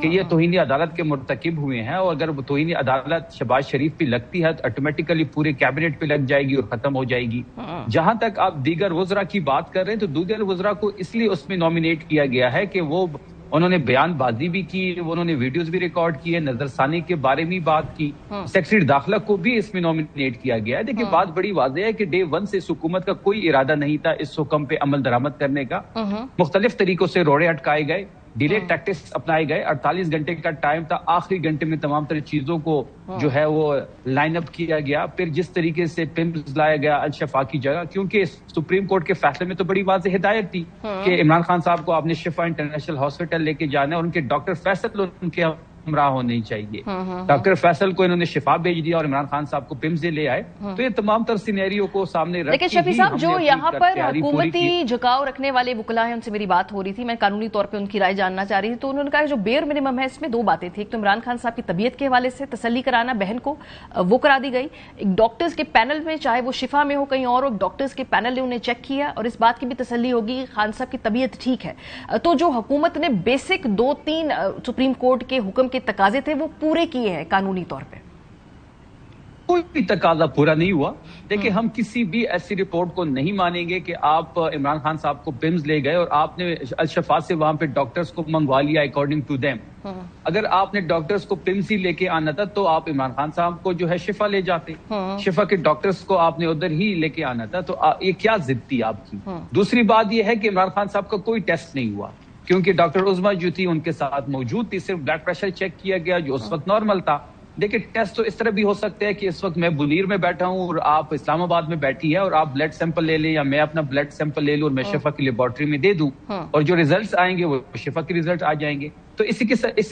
کہ یہ توہین عدالت کے مرتکب ہوئے ہیں، اور اگر توہین عدالت شہباز شریف پہ لگتی ہے تو آٹومیٹیکلی پورے کیبنٹ پہ لگ جائے گی اور ختم ہو جائے گی۔ جہاں تک آپ دیگر وزراء کی بات کر رہے ہیں تو دیگر وزراء کو اس لیے اس میں نامینیٹ کیا گیا ہے کہ وہ انہوں نے بیان بازی بھی کی، انہوں نے ویڈیوز بھی ریکارڈ کیے، نظر ثانی کے بارے میں بات کی، سیکرٹری داخلہ کو بھی اس میں نامینیٹ کیا گیا ہے۔ دیکھیں بات بڑی واضح ہے کہ ڈے 1 سے اس حکومت کا کوئی ارادہ نہیں تھا اس حکم پہ عمل درآمد کرنے کا، مختلف طریقوں سے روڑے اٹکائے گئے، ڈیلے ٹیکٹکس اپنائے گئے، 48 گھنٹے کا ٹائم تھا، آخری گھنٹے میں تمام تر چیزوں کو جو ہے وہ لائن اپ کیا گیا، پھر جس طریقے سے پمز لایا گیا الشفا کی جگہ، کیونکہ سپریم کورٹ کے فیصلے میں تو بڑی واضح ہدایت تھی کہ عمران خان صاحب کو آپ نے شفا انٹرنیشنل ہاسپٹل لے کے جانا ہے، اور ان کے ڈاکٹر فیصل ان کے ہمراہ ہونے چاہیے۔ ڈاکٹر فیصل کو انہوں نے شفا بھیج دیا اور عمران خان صاحب کو پمز لے آئے، تو یہ تمام تر سینیریو کو سامنے رکھ کے لیکن شفیع صاحب جو یہاں پر حکومتی جھکاؤ رکھنے والے وکلاء ہیں ان سے میری بات ہو رہی تھی، میں قانونی طور پہ ان کی رائے جاننا چاہ رہی تھی، تو انہوں نے کہا کہ جو بیئر منیمم ہے اس میں 2 باتیں تھیں، ایک تو عمران خان صاحب کی طبیعت کے حوالے سے تسلی کرانا بہن کو، وہ کرا دی گئی، ایک ڈاکٹرز کے پینل میں چاہے وہ شفا میں ہو کہیں اور ہو، ڈاکٹرز کے پینل نے انہیں چیک کیا اور اس بات کی بھی تسلی ہوگی کہ خان صاحب کی طبیعت ٹھیک ہے۔ تو جو حکومت نے بیسک 2-3 سپریم کورٹ کے حکم کے تقاضے تھے وہ پورے کیے ہیں قانونی طور پہ؟ کوئی بھی تقاضا پورا نہیں ہوا۔ دیکھیں ہم کسی بھی ایسی رپورٹ کو نہیں مانیں گے کہ آپ عمران خان صاحب کو پمز لے گئے اور آپ نے الشفا سے وہاں پہ ڈاکٹرز کو منگوا لیا اکارڈنگ ٹو دیم۔ اگر آپ نے ڈاکٹرز کو پمز ہی لے کے آنا تھا تو آپ عمران خان صاحب کو جو ہے شفا لے جاتے، شفا کے ڈاکٹرز کو آپ نے ادھر ہی لے کے آنا تھا، تو یہ کیا ضد تھی آپ کی؟ دوسری بات یہ ہے کہ عمران خان صاحب کا کوئی ٹیسٹ نہیں ہوا، کیونکہ ڈاکٹر عظمیٰ جو تھی ان کے ساتھ موجود تھی، صرف بلڈ پریشر چیک کیا گیا جو اس وقت نارمل تھا۔ دیکھیں ٹیسٹ تو اس طرح بھی ہو سکتے ہیں کہ اس وقت میں بنیر میں بیٹھا ہوں اور آپ اسلام آباد میں بیٹھی ہے اور آپ بلڈ سیمپل لے لیں، یا میں اپنا بلڈ سیمپل لے لوں اور میں شفا کی لیبارٹری میں دے دوں، اور جو ریزلٹس آئیں گے وہ شفا کے ریزلٹ آ جائیں گے، تو اس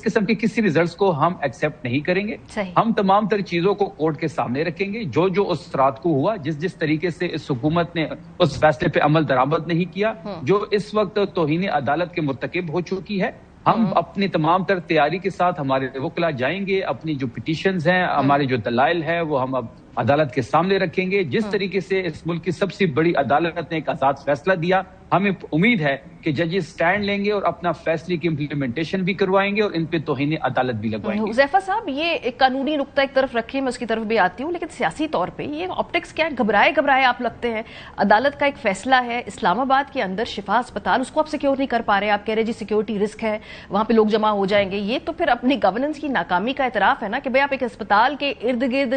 قسم کے کسی ریزلٹس کو ہم ایکسیپٹ نہیں کریں گے۔ ہم تمام تر چیزوں کو کورٹ کے سامنے رکھیں گے، جو اس رات کو ہوا، جس طریقے سے اس حکومت نے اس فیصلے پہ عمل درآمد نہیں کیا، جو اس وقت توہین عدالت کے مرتکب ہو چکی ہے، ہم اپنی تمام تر تیاری کے ساتھ ہمارے وکلا جائیں گے، اپنی جو پٹیشنز ہیں، ہمارے جو دلائل ہے وہ ہم اب عدالت کے سامنے رکھیں گے۔ جس طریقے سے اس ملک کی سب سے بڑی عدالت نے ایک آزاد فیصلہ دیا، ہمیں امید ہے کہ ججز سٹینڈ لیں گے اور اپنا فیصلے کی امپلیمنٹیشن بھی کروائیں گے اور ان پہ توہین عدالت بھی لگوائیں گے۔ حذیفہ صاحب یہ ایک قانونی نقطہ ایک طرف رکھیں، میں اس کی طرف بھی آتی ہوں، لیکن سیاسی طور پہ یہ آپٹکس کیا گھبرائے آپ لگتے ہیں؟ عدالت کا ایک فیصلہ ہے، اسلام آباد کے اندر شفا اسپتال، اس کو آپ سیکیور نہیں کر پا رہے، آپ کہہ رہے جی سیکیورٹی رسک ہے، وہاں پہ لوگ جمع ہو جائیں گے، یہ تو پھر اپنی گورننس کی ناکامی کا اعتراف ہے نا کہ بھئی آپ ایک اسپتال کے ارد گرد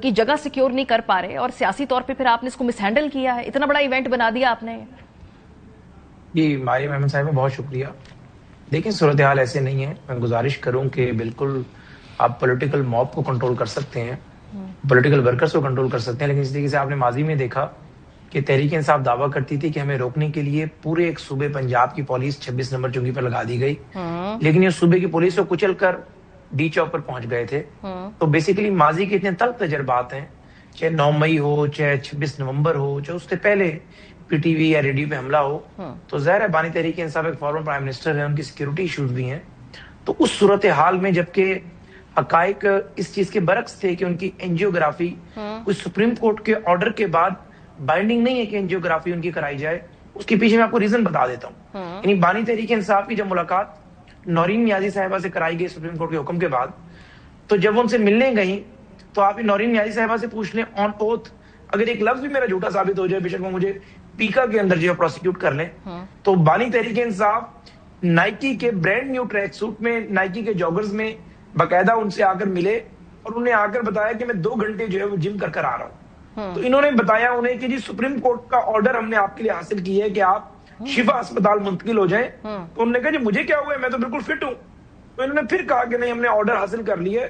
کی جگہ سیکیور نہیں کر پا رہے، اور سیاسی طور پہ پھر آپ نے اس کو مس ہینڈل کیا ہے، اتنا بڑا ایونٹ بنا دیا آپ نے۔ جی ماریم احمد صاحب بہت شکریہ۔ دیکھیں صورتحال ایسے نہیں ہے، میں گزارش کروں کہ بالکل آپ پولیٹیکل موب کو کنٹرول کر سکتے ہیں، پولیٹیکل ورکرز کو کنٹرول کر سکتے ہیں، لیکن اس طریقے سے آپ نے ماضی میں دیکھا کہ تحریک انصاف دعویٰ کرتی تھی کہ ہمیں روکنے کے لیے پورے ایک صوبے پنجاب کی پولیس 26 نمبر چوکی پر لگا دی گئی، لیکن یہ صوبے کی پولیس کو کچل کر ڈی چوک پر پہنچ گئے تھے۔ تو بیسیکلی ماضی کے اتنے تلخ تجربات ہیں، چاہے 9 مئی ہو، چاہے 26 نومبر ہو، چاہے اس سے پہلے پی ٹی وی یا ریڈیو پہ حملہ ہو، تو ظاہر ہے بانی تحریک انصاف ایک فارمر پرائم منسٹر ہے، ان کی سیکیورٹی ایشوز بھی ہیں۔ تو اس صورتحال میں جبکہ حقائق اس چیز کے برعکس تھے کہ ان کی انجیوگرافی کوئی سپریم کورٹ کے آرڈر کے بعد بائنڈنگ نہیں ہے کہ انجیوگرافی ان کی کرائی جائے، اس کے پیچھے میں آپ کو ریزن بتا دیتا ہوں۔ یعنی بانی تحریک انصاف کی جب ملاقات نورین نیازی صاحبہ سے کرائی گئی سپریم کورٹ کے حکم کے بعد، تو جب وہ ان سے ملنے گئیں تو آپ نورین نیازی صاحبہ سے پوچھ لیں آن اوتھ، اگر ایک لفظ بھی میرا جھوٹا ثابت ہو جائے، بے شک وہ مجھے پیکا کے اندر جو ہے پروسیکیوٹ کر لیں، تو بانی تحریک انصاف نائکی کے برانڈ نیو ٹریک سوٹ میں، نائکی کے جاگرز میں باقاعدہ ان سے آ کر ملے اور انہیں آ کر بتایا کہ میں 2 گھنٹے جو ہے وہ جم کر آ رہا ہوں۔ تو انہوں نے بتایا انہیں کہ جی سپریم کورٹ کا آرڈر ہم نے آپ کے لیے حاصل کی ہے کہ آپ شفا اسپتال منتقل ہو جائیں۔ تو انہوں نے کہا جی مجھے کیا ہوا ہے، میں تو بالکل فٹ ہوں۔ تو انہوں نے پھر کہا کہ نہیں ہم نے آرڈر حاصل کر لیا ہے۔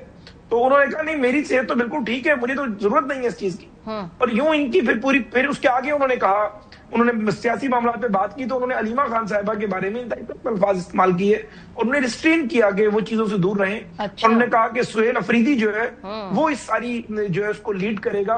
تو انہوں نے کہا نہیں میری صحت تو بالکل ٹھیک ہے، مجھے تو ضرورت نہیں ہے اس چیز کی۔ اور یوں ان کی پھر اس کے آگے انہوں نے کہا، انہوں نے سیاسی معاملات پہ بات کی تو انہوں نے علیمہ خان صاحبہ کے بارے میں الفاظ استعمال کیے اور انہوں نے ریسٹرین کیا کہ وہ چیزوں سے دور رہیں۔ اور انہوں نے کہا کہ سہیل افریدی جو ہے وہ اس ساری جو ہے اس کو لیڈ کرے گا،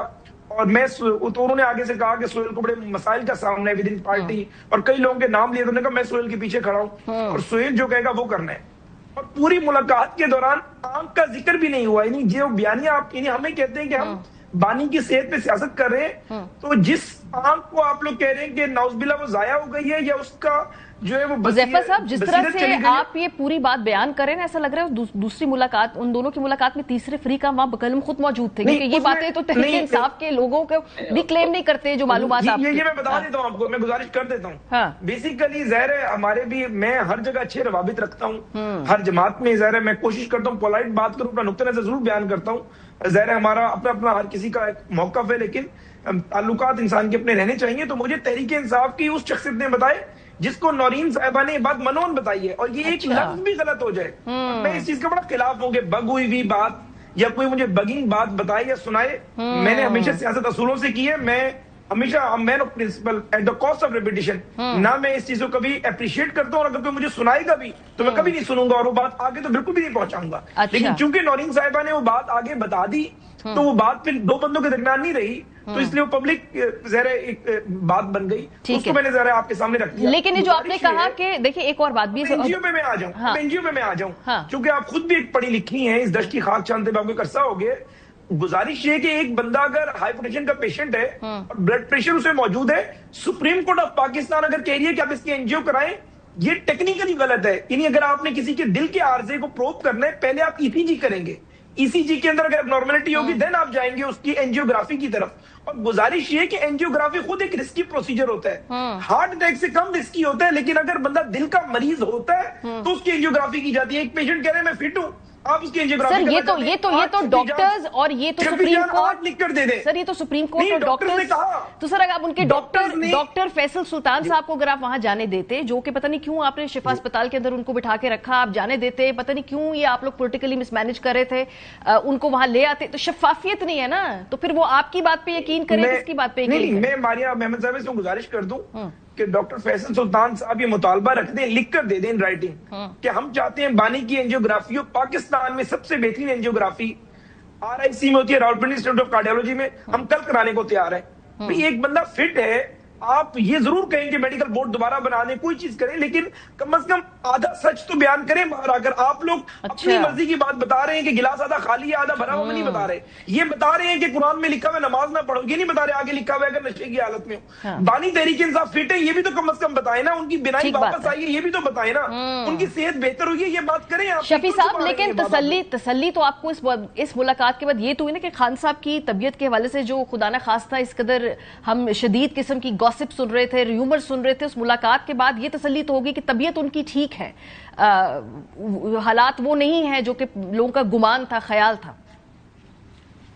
اور تو انہوں نے آگے سے کہا کہ سہیل کو بڑے مسائل کا سامنا ہے ود ان پارٹی، اور کئی لوگوں کے نام لیے، تو انہوں نے کہا میں سہیل کے پیچھے کھڑا ہوں اور سہیل جو کہے گا وہ کرنا ہے۔ اور پوری ملاقات کے دوران آنکھ کا ذکر بھی نہیں ہوا، یعنی جو بیانیہ آپ، یعنی ہمیں کہتے ہیں کہ ہم بانی کی صحت پہ سیاست کر رہے ہیں، تو جس آنکھ کو آپ لوگ کہہ رہے ہیں کہ ناؤز باللہ وہ ضائع ہو گئی ہے یا اس کا جو ہے وہ حذیفہ صاحب جس طرح سے آپ یہ پوری بات بیان کریں نا، ایسا لگ رہا ہے دوسری ملاقات، ان دونوں کی ملاقات میں تیسرے فریق وہاں بقلم خود موجود تھے، کیونکہ یہ باتیں تو تحریک انصاف کے لوگوں کو بھی کلیم نہیں کرتے جو معلومات آپ یہ میں بتا دیتا ہوں آپ کو، میں گزارش کر دیتا ہوں. بیسیکلی ظاہر ہے ہمارے بھی، میں ہر جگہ اچھے روابط رکھتا ہوں، ہر جماعت میں ظاہر ہے میں کوشش کرتا ہوں پولائٹ بات کروں، اپنا نقطہ نظر ضرور بیان کرتا ہوں. ظاہر ہے ہمارا اپنا ہر کسی کا ایک موقف ہے، لیکن تعلقات انسان کے اپنے رہنے چاہیے. تو مجھے تحریک انصاف کی اس شخصیت نے بتائے جس کو نورین صاحبہ نے یہ بات منون بتائی ہے، اور یہ ایک لفظ بھی غلط ہو جائے، میں اس چیز کا بڑا خلاف ہوں کہ بگ ہوئی ہوئی بات یا کوئی مجھے بگنگ بات بتائے یا سنائے. میں نے ہمیشہ سیاست اصولوں سے کی ہے، میں ہمیشہ man of principle at the cost of repetition. نہ میں اس چیز کو کبھی اپریشیٹ کرتا ہوں، اور اگر کوئی مجھے سنائے گا بھی تو میں کبھی نہیں سنوں گا، اور وہ بات آگے تو بالکل بھی نہیں پہنچاؤں گا. لیکن چونکہ نورین صاحبہ نے وہ بات آگے بتا دی تو وہ بات پھر دو بندوں کے درمیان نہیں رہی، تو اس لیے وہ پبلک ظاہر ایک بات بن گئی، اس کو میں نے ظاہر آپ کے سامنے رکھ دیا. لیکن جو آپ نے کہا کہ دیکھیں ایک اور بات بھی این جی او پہ میں آ جاؤں، چونکہ آپ خود بھی ایک پڑھی لکھی ہیں، اس دشت کی خاک چاندتے آپ کو عرصہ ہو گیا. گزارش یہ کہ ایک بندہ اگر ہائی پوٹینشن کا پیشنٹ ہے اور بلڈ پریشر اسے موجود ہے، سپریم کورٹ آف پاکستان اگر کہہ رہی ہے کہ آپ اس کی این جی او کرائیں، یہ ٹیکنیکلی غلط ہے. یعنی اگر آپ نے کسی کے دل کے عارضے کو پروب کرنا ہے، پہلے آپ ای سی جی کریں گے، ای سی جی کے اندر اگر نارملٹی ہوگی دین آپ جائیں گے اس کی اینجیوگرافی کی طرف. اور گزارش یہ کہ اینجیوگرافی خود ایک رسکی پروسیجر ہوتا ہے، ہارٹ اٹیک سے کم رسکی ہوتا ہے، لیکن اگر بندہ دل کا مریض ہوتا ہے تو اس کی اینجیوگرافی کی جاتی ہے. ایک پیشنٹ کہہ رہے ہیں میں فٹ ہوں، آپ اس کی اینجیوگرافی سر یہ تو ڈاکٹرز اور یہ تو سپریم کورٹ لکھ کر دے دیں. سر یہ تو سپریم کورٹ اور ڈاکٹرز، تو سر اگر آپ ان کے ڈاکٹر فیصل سلطان صاحب کو اگر آپ وہاں جانے دیتے، جو کہ پتہ نہیں کیوں آپ نے شفا اسپتال کے اندر ان کو بٹھا کے رکھا، آپ جانے دیتے، پتہ نہیں کیوں یہ آپ لوگ پولیٹیکلی مس مینج کر رہے تھے، ان کو وہاں لے آتے، تو شفافیت نہیں ہے نا. تو پھر وہ آپ کی بات پہ یقین کریں، کس کی بات پہ یقین کریں؟ میں ماریہ محمد صاحب سے گزارش کر دوں کہ ڈاکٹر فیصل سلطان صاحب یہ مطالبہ رکھ دیں، لکھ کر دے دیں رائٹنگ، کہ ہم چاہتے ہیں بانی کی اینجیوگرافی ہو، پاکستان میں سب سے بہترین اینجیوگرافی آر آئی سی میں ہوتی ہے، راولپنڈی انسٹیٹیوٹ آف کارڈیالوجی میں، ہم کل کرانے کو تیار ہیں. ایک بندہ فٹ ہے، آپ یہ ضرور کہیں کہ میڈیکل بورڈ دوبارہ بنا دیں، کوئی چیز کریں، لیکن کم از کم آدھا سچ تو بیان کریں. اگر آپ لوگ اپنی مرضی کی بات بتا رہے ہیں کہ گلاس آدھا خالی ہے آدھا بھرا ہوا، نہیں بتا رہے. یہ بتا رہے ہیں کہ قرآن میں لکھا ہوا نماز نہ پڑھو، یہ نہیں بتا رہے آگے لکھا ہوا ہے اگر نشے کی حالت میں ہو. بانی تحریک انصاف فٹ ہے، یہ بھی تو کم از کم بتائیں نا. ان کی بینائی واپس آئی ہے، یہ بھی تو بتائیں نا. ان کی صحت بہتر ہوئی ہے، یہ بات کریں آپ. شفیع صاحب لیکن تسلی تو آپ کو اس ملاقات کے بعد یہ تو ہوئی نا کہ خان صاحب کی طبیعت کے حوالے سے جو خدا نہ خواستہ اس قدر ہم شدید قسم کی گوسپ سن رہے تھے، ریومر سن رہے تھے، اس ملاقات کے بعد یہ تسلی تو ہوگی کہ طبیعت ان کی ٹھیک ہے، حالات وہ نہیں ہیں جو کہ لوگوں کا گمان تھا، خیال تھا.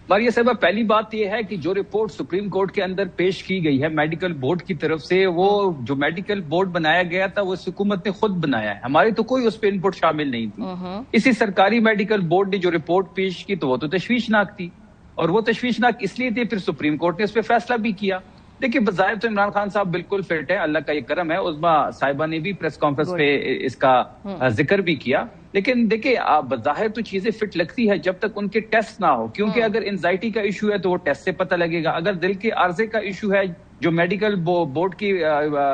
ماریہ صاحبہ پہلی بات یہ ہے کہ جو رپورٹ سپریم کورٹ کے اندر پیش کی گئی ہے میڈیکل بورڈ کی طرف سے، وہ جو میڈیکل بورڈ بنایا گیا تھا وہ اس حکومت نے خود بنایا ہے، ہماری تو کوئی اس پہ انپٹ شامل نہیں تھی. اسی سرکاری میڈیکل بورڈ نے جو رپورٹ پیش کی تو وہ تو تشویشناک تھی، اور وہ تشویشناک اس لیے تھی، پھر سپریم کورٹ نے اس پہ فیصلہ بھی کیا. دیکھیے بظاہر تو عمران خان صاحب بالکل فٹ ہے، اللہ کا یہ کرم ہے. عظمیٰ صاحبہ نے بھی پریس کانفرنس پہ اس کا ذکر بھی کیا، لیکن دیکھیں بظاہر تو چیزیں فٹ لگتی ہے جب تک ان کے ٹیسٹ نہ ہو، کیونکہ اگر انزائٹی کا ایشو ہے تو وہ ٹیسٹ سے پتہ لگے گا، اگر دل کے عارضے کا ایشو ہے جو میڈیکل بورڈ کی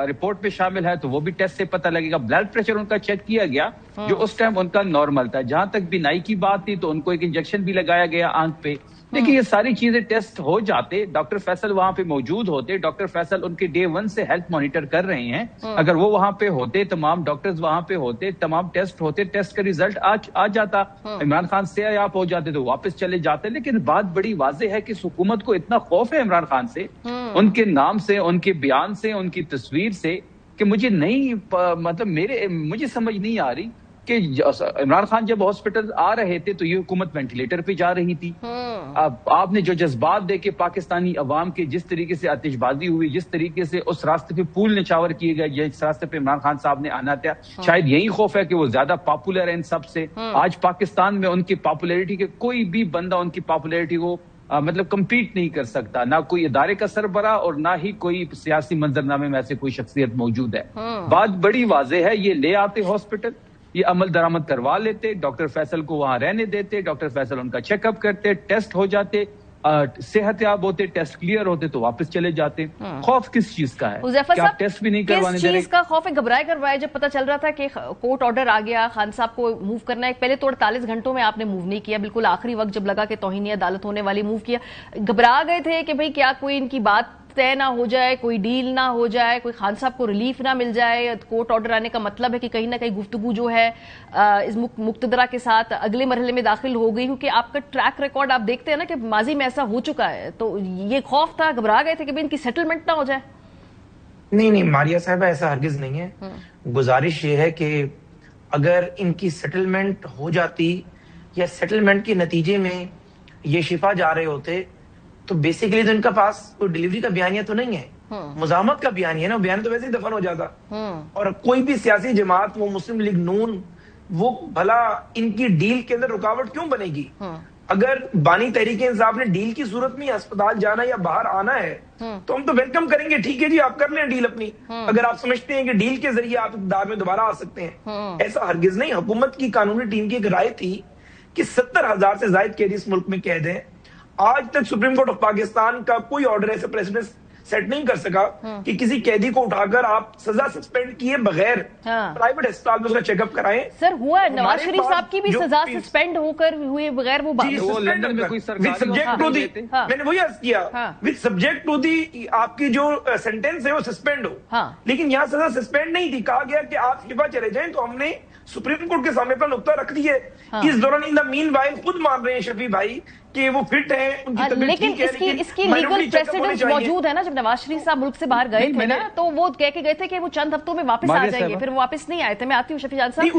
رپورٹ پہ شامل ہے تو وہ بھی ٹیسٹ سے پتہ لگے گا. بلڈ پریشر ان کا چیک کیا گیا جو اس ٹائم ان کا نارمل تھا. جہاں تک بینائی کی بات تھی تو ان کو ایک انجیکشن بھی لگایا گیا آنکھ پہ. دیکھیں یہ ساری چیزیں ٹیسٹ ہو جاتے، ڈاکٹر فیصل وہاں پہ موجود ہوتے، ڈاکٹر فیصل ان کے ڈے 1 سے ہیلتھ مانیٹر کر رہے ہیں، اگر وہ وہاں پہ ہوتے، تمام ڈاکٹرز وہاں پہ ہوتے، تمام ٹیسٹ ہوتے، ٹیسٹ کا ریزلٹ آ جاتا، عمران خان سے آپ ہو جاتے تو واپس چلے جاتے. لیکن بات بڑی واضح ہے کہ حکومت کو اتنا خوف ہے عمران خان سے، ان کے نام سے، ان کے بیان سے، ان کی تصویر سے، کہ مجھے سمجھ نہیں آ رہی کہ عمران خان جب ہاسپٹل آ رہے تھے تو یہ حکومت وینٹیلیٹر پہ جا رہی تھی. اب آپ نے جو جذبات دے کے پاکستانی عوام کے جس طریقے سے آتش بازی ہوئی، جس طریقے سے اس راستے پہ پول نچاور کیے گئے، جس راستے پہ عمران خان صاحب نے آنا تھا، شاید یہی خوف ہے کہ وہ زیادہ پاپولر ہے ان سب سے. آج پاکستان میں ان کی پاپولیرٹی کے کوئی بھی بندہ ان کی پاپولیرٹی کو کمپیٹ نہیں کر سکتا، نہ کوئی ادارے کا سربراہ اور نہ ہی کوئی سیاسی منظرنامے میں ایسے کوئی شخصیت موجود ہے. بات بڑی واضح ہے، یہ لے آتے ہاسپٹل، یہ عمل درآمد کروا لیتے، ڈاکٹر فیصل کو وہاں رہنے دیتے، ڈاکٹر فیصل ان کا چیک اپ کرتے، ٹیسٹ ہو جاتے، صحت یاب ہوتے، ٹیسٹ کلیئر ہوتے تو واپس چلے جاتے. خوف کس چیز کا ہے؟ حذیفہ صاحب ٹیسٹ بھی نہیں کروانے دے رہے. کس چیز کا خوف ہے؟ گھبرائے جب پتہ چل رہا تھا کہ کورٹ آرڈر آ گیا، خان صاحب کو موو کرنا ہے، پہلے تو 48 گھنٹوں میں آپ نے موو نہیں کیا، بالکل آخری وقت جب لگا کہ توہین عدالت ہونے والی موو کیا. گھبرا گئے تھے کہ بھئی کیا کوئی ان کی بات طے نہ ہو جائے, کوئی ڈیل نہ ہو جائے, کوئی خان صاحب کو ریلیف نہ مل جائے, کورٹ آرڈر آنے کا مطلب ہے کہ کہیں نہ کہیں گفتگو جو ہے اس مقتدرہ کے ساتھ اگلے مرحلے میں داخل ہو گئی, کیونکہ آپ کا ٹریک ریکارڈ آپ دیکھتے ہیں نا کہ ماضی میں ایسا ہو چکا ہے. تو یہ خوف تھا, گھبرا گئے تھے کہ ان کی سیٹلمنٹ نہ ہو جائے؟ نہیں ماریہ صاحبہ, ایسا ہرگز نہیں ہے. گزارش یہ ہے کہ اگر ان کی سیٹلمنٹ ہو جاتی یا سیٹلمنٹ کے نتیجے میں یہ شفا جا رہے ہوتے تو بیسیکلی تو ان کا پاس کوئی ڈیلیوری کا بیانیہ تو نہیں ہے, مزاحمت کا بیانیہ ہے نا, بیانیہ تو ویسے ہی دفن ہو جاتا. اور کوئی بھی سیاسی جماعت, وہ مسلم لیگ نون, وہ بھلا ان کی ڈیل کے اندر رکاوٹ کیوں بنے گی؟ اگر بانی تحریک انصاف نے ڈیل کی صورت میں ہسپتال جانا یا باہر آنا ہے تو ہم تو ویلکم کریں گے, ٹھیک ہے جی آپ کر لیں ڈیل اپنی, اگر آپ سمجھتے ہیں کہ ڈیل کے ذریعے آپ اقتدار میں دوبارہ آ سکتے ہیں. ایسا ہرگز نہیں. حکومت کی قانونی ٹیم کی ایک رائے تھی کہ 70,000 سے زائد قیدی اس ملک میں قید ہیں. آج تک سپریم کورٹ آف پاکستان کا کوئی آرڈر ایسے پریسیڈنٹ سیٹ نہیں کر سکا کہ کسی قیدی کو اٹھا کر آپ سزا سسپینڈ کیے بغیر پرائیویٹ اسپتال میں اس کا چیک اپ کرائیں. سر ہوا ہے, نواز شریف صاحب کی بھی سزا سسپینڈ ہو کر ہوئے بغیر وہ میں نے وہی عرض کیا, وتھ سبجیکٹ ٹو دی آپ کی جو سینٹینس ہے وہ سسپینڈ ہو, لیکن یہاں سزا سسپینڈ نہیں تھی. کہا گیا کہ آپ شفا چلے جائیں, تو ہم نے سپریم کورٹ کے سامنے اپنا نقطہ رکھ دیا. اس دوران ان دا مین وائل خود مان رہے ہیں شفیع بھائی کہ وہ فٹ ہیں, ان کی طبیعت ٹھیک ہے, لیکن اس کی لیگل پریسیڈنٹ موجود ہے نا. جب نواز شریف صاحب ملک سے باہر گئے تھے نا, تو وہ کہہ کے گئے تھے کہ وہ چند ہفتوں میں واپس آ جائیں گے, پھر وہ واپس نہیں آئے تھے. میں آتی ہوں شفیع جان صاحب.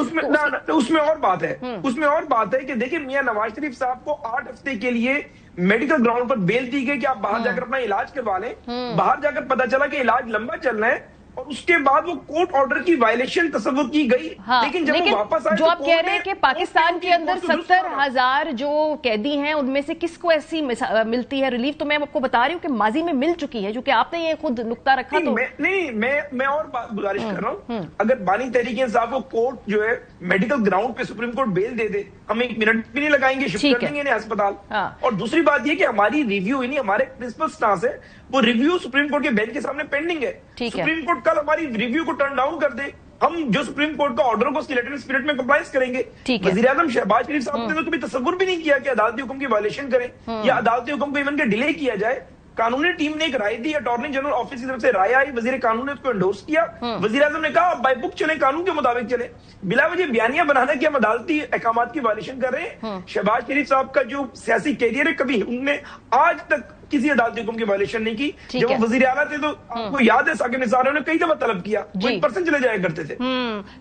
اس میں اور بات ہے, اس میں اور بات ہے کہ دیکھیں میاں نواز شریف صاحب کو 8 ہفتے کے لیے میڈیکل گراؤنڈ پر بیل دی گئی کہ آپ باہر جا کر اپنا علاج کروا لیں. باہر جا کر پتا چلا کہ علاج لمبا چل رہا ہے, اور اس کے بعد وہ کورٹ آرڈر کی وائلیشن تصور کی گئی. لیکن جب وہ واپس آئے, جو آپ کہہ رہے ہیں کہ پاکستان کے اندر 70,000 جو قیدی ہیں ان میں سے کس کو ایسی ملتی ہے ریلیف, تو میں آپ کو بتا رہی ہوں کہ ماضی میں مل چکی ہے, جو کہ آپ نے یہ خود نقطہ رکھا. تو نہیں میں اور گزارش کر رہا ہوں, اگر بانی تحریک انصاف کو کورٹ جو ہے میڈیکل گراؤنڈ پہ سپریم کورٹ بیل دے دے, ہم 1 منٹ بھی نہیں لگائیں گے, شفٹ کر دیں گے انہیں ہسپتال. اور دوسری بات یہ کہ ہماری ریویو, یعنی ہمارے پرنسپل سٹانس ہے, وہ ریویو سپریم کورٹ کے بینچ کے سامنے پینڈنگ ہے. سپریم کورٹ کل ہماری ریویو کو ٹرن ڈاؤن کر دے, ہم جو سپریم کورٹ کا آرڈر کو اس کی لیٹر اسپرٹ میں کمپلائنس کریں گے. وزیر اعظم شہباز شریف صاحب نے تو کبھی تصور بھی نہیں کیا کہ عدالتی حکم کی وائلیشن کریں یا عدالتی حکم کو ایون کے ڈیلے کیا جائے. قانونی ٹیم نے ایک رائے دی, اٹارنی جنرل آفس کی طرف سے رائے آئی, وزیر قانون نے اس کو انڈورس کیا. وزیر اعظم نے کہا آپ بائی بک چلیں, قانون کے مطابق چلیں, بلا وجہ بیانیہ بنانا کہ ہم عدالتی احکامات کی وائلیشن کر رہے ہیں. شہباز شریف صاحب کا جو سیاسی کیریئر ہے, کبھی انہوں نے آج تک کسی عدالتی حکم کی وائلیشن نہیں کی. جب وہ وزیر اعلیٰ تھے تو آپ کو یاد ہے ثاقب نثار نے کئی دفعہ طلب کیا, وہ 1% چلے جایا کرتے تھے.